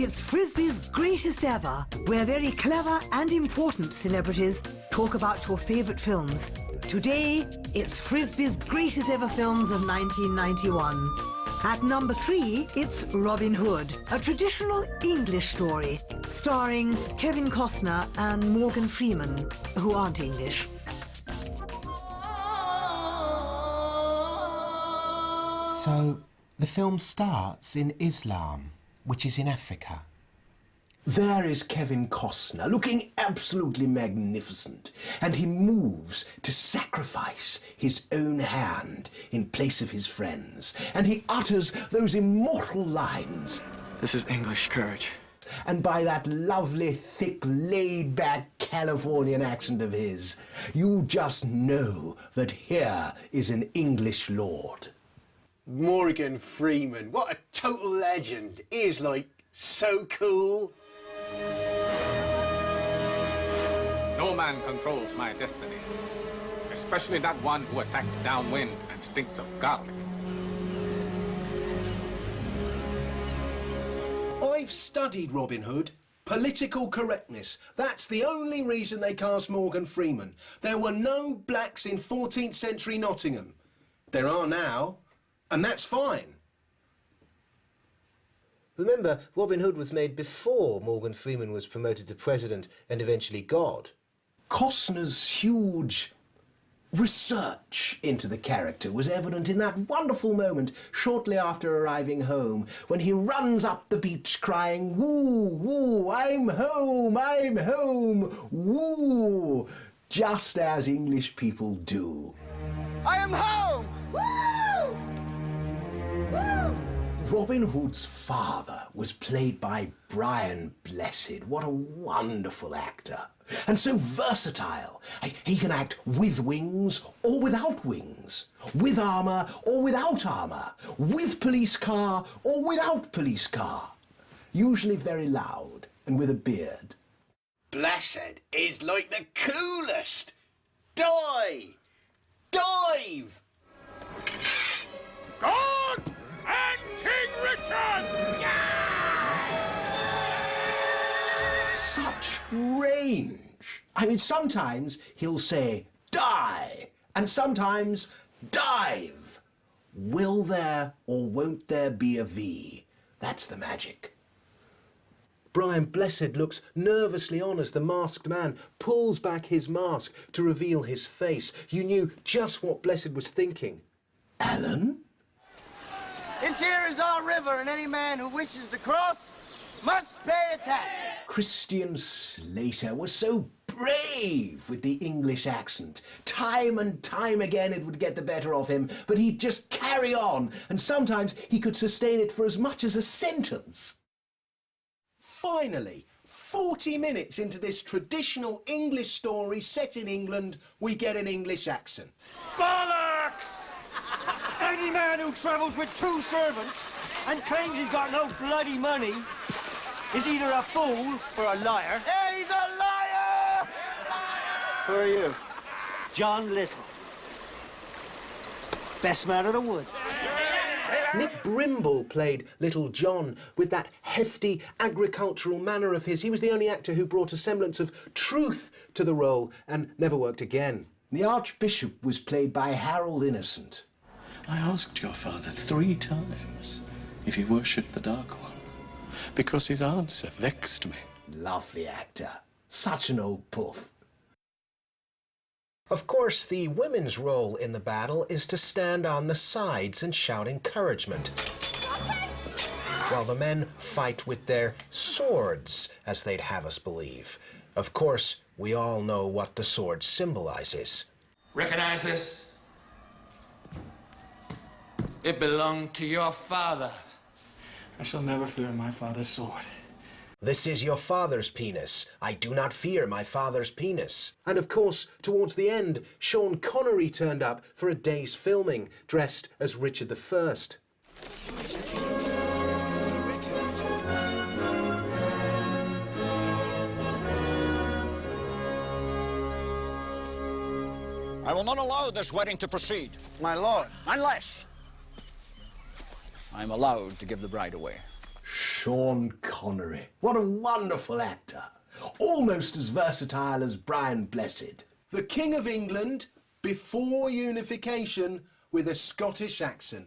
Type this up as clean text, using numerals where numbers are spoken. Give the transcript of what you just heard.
it's Frisby's greatest ever, where very clever and important celebrities talk about your favourite films. Today, it's Frisby's greatest ever films of 1991. At number 3, it's Robin Hood, a traditional English story, starring Kevin Costner and Morgan Freeman, who aren't English. So, the film starts in Islam, which is in Africa. There is Kevin Costner, looking absolutely magnificent, and he moves to sacrifice his own hand in place of his friends, and he utters those immortal lines. This is English courage. And by that lovely, thick, laid-back Californian accent of his, you just know that here is an English lord. Morgan Freeman, what a total legend. He is, like, so cool. No man controls my destiny, especially that one who attacks downwind and stinks of garlic. I've studied Robin Hood. Political correctness. That's the only reason they cast Morgan Freeman. There were no blacks in 14th century Nottingham. There are now. And that's fine. Remember, Robin Hood was made before Morgan Freeman was promoted to president and eventually God. Costner's huge research into the character was evident in that wonderful moment shortly after arriving home when he runs up the beach crying, "Woo, woo, I'm home, woo," just as English people do. I am home! Woo! Robin Hood's father was played by Brian Blessed. What a wonderful actor. And so versatile. He can act with wings or without wings, with armour or without armour, with police car or without police car. Usually very loud and with a beard. Blessed is like the coolest. Die! Dive! God and King Richard! Such range. I mean, sometimes he'll say, die, and sometimes dive. Will there or won't there be a V? That's the magic. Brian Blessed looks nervously on as the masked man pulls back his mask to reveal his face. You knew just what Blessed was thinking. Alan? This here is our river, and any man who wishes to cross must pay a tax. Christian Slater was so brave with the English accent. Time and time again it would get the better of him, but he'd just carry on, and sometimes he could sustain it for as much as a sentence. Finally, 40 minutes into this traditional English story set in England, we get an English accent. Bollocks! Any man who travels with 2 servants and claims he's got no bloody money is either a fool or a liar. Hey, he's a liar! Who are you? John Little. Best man of the woods. Nick Brimble played Little John with that hefty agricultural manner of his. He was the only actor who brought a semblance of truth to the role and never worked again. The Archbishop was played by Harold Innocent. I asked your father 3 times if he worshipped the Dark One, because his answer vexed me. Lovely actor. Such an old puff. Of course, the women's role in the battle is to stand on the sides and shout encouragement, while the men fight with their swords, as they'd have us believe. Of course, we all know what the sword symbolizes. Recognize this? It belonged to your father. I shall never fear my father's sword. This is your father's penis. I do not fear my father's penis. And of course, towards the end, Sean Connery turned up for a day's filming, dressed as Richard I. I will not allow this wedding to proceed. My lord. Unless I'm allowed to give the bride away. Sean Connery. What a wonderful actor. Almost as versatile as Brian Blessed. The King of England before unification with a Scottish accent.